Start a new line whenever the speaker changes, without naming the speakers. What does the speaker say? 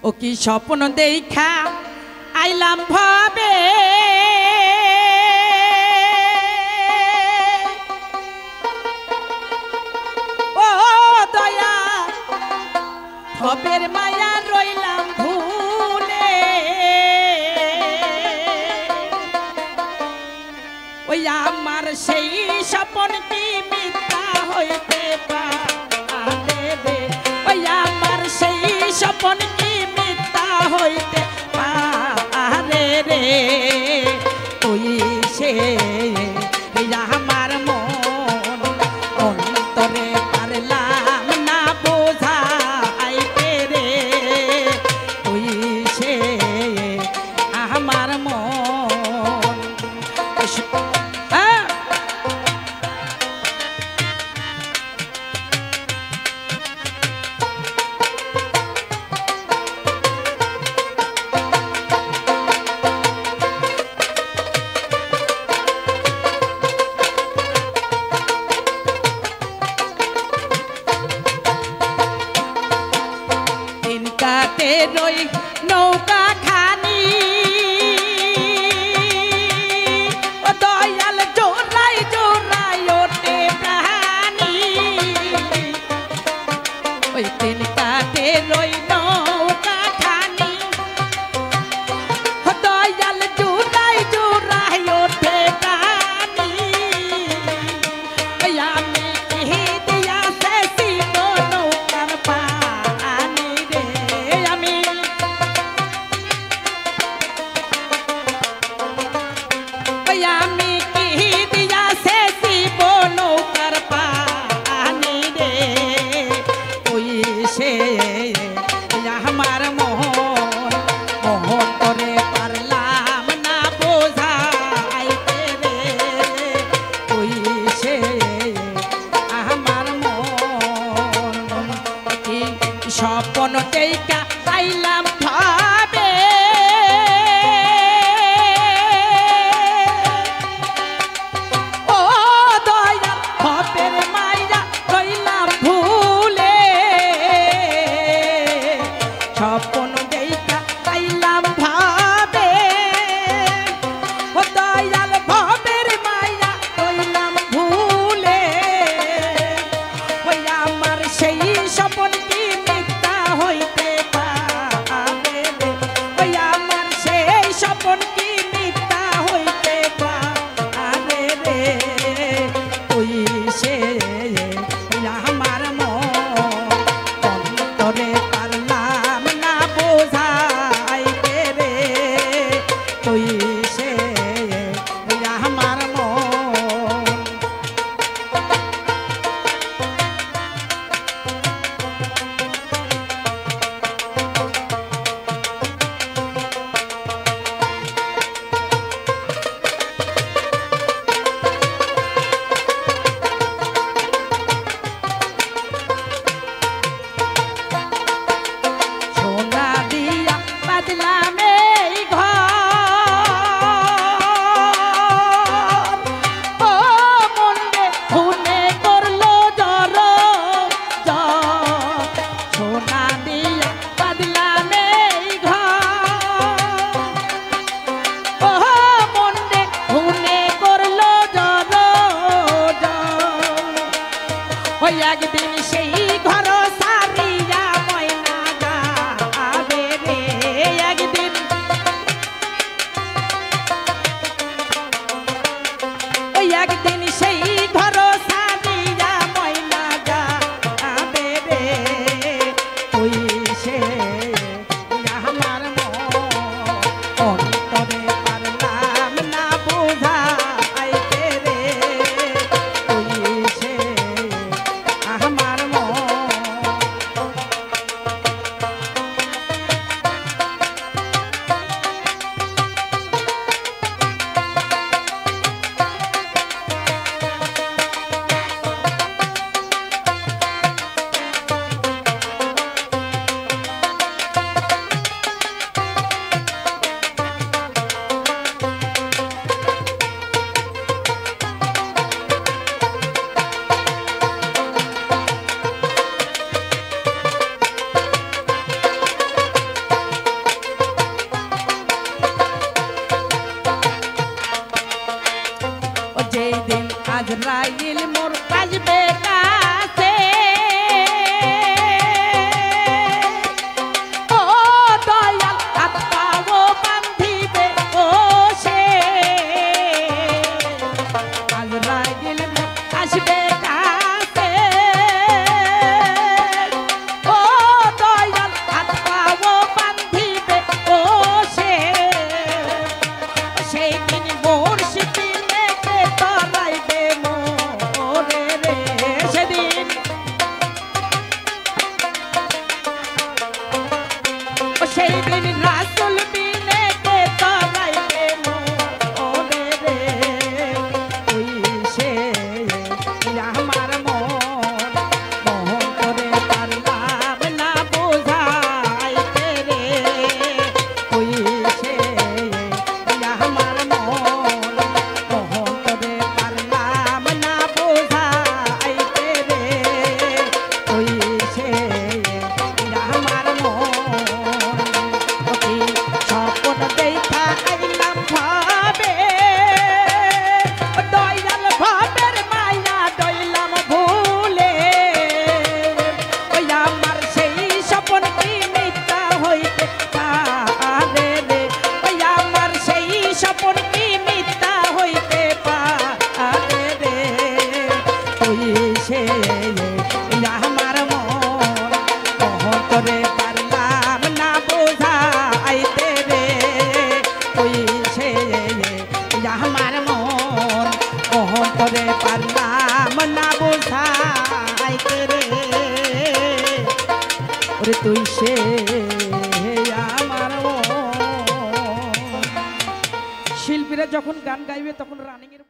ও কি স্বপ্ন দেখা আইলাম ভাবে ও দয়া ভবের মায়া রইলাম ভুলে ওই আমার সেই স্বপ্ন কি মিথ্যা হইতে পারে রে ওই আমার সেই স্বপ্ন কি মিথ্যা হইতে পারে রে তুই সে আমার মন অন্তরে পারলাম না বোঝাইতে রে তুই সে আমার মন রই নৌকা খানি ও দয়াল জোড়াই জোড়াই ওঠে প্রাণী ওই তিন কাটে রই নৌকা খানি ও দয়াল জোড়াই জোড়াই ওঠে প্রাণী ওই আমি দিয়া শেষি নৌকার পানি রে আমি কি দিয়া শেষি নৌকার পানি রে ওই সে আমার মোহন মোহন করে পারলাম না বোঝাইতে রে ওই সে আমার মন কি স্বপ্ন দেখা আইলাম ভাবে স্বপ্ন দেখা আইলাম ভাবে ও দয়াল ভবের মায়া কইলাম ভুলে ওই আমার সেই স্বপ্ন কি মিথ্যা হইতে পারে রে সেই দিন রাসূল বিনে কে তরাইবে মোরে রে তুই সে আমার মন মোহন করে পারলাম না বোঝাইতে রে তুই সে আমার মন মোহন করে পারলাম না বোঝাইতে রে তুই সে আমার মন ওকে স্বপ্ন দেখা আইলাম ভাবে দয়াল ভাবের মায়া দইলাম ভুলে ওই আমার সেই স্বপ্ন কি মিথ্যা হইতে পারে রে ওই আমার সেই স্বপ্ন কি মিথ্যা হইতে পারে রে তুই সে আমার মন মোহন করে পারলাম না বোঝাইতে রে তুই সে আমার মন মোহন করে পারলাম না বোঝাইতে রে ওরে তুই সে আমার মন। শিল্পীরা যখন গান গাইবে তখন রানিং এর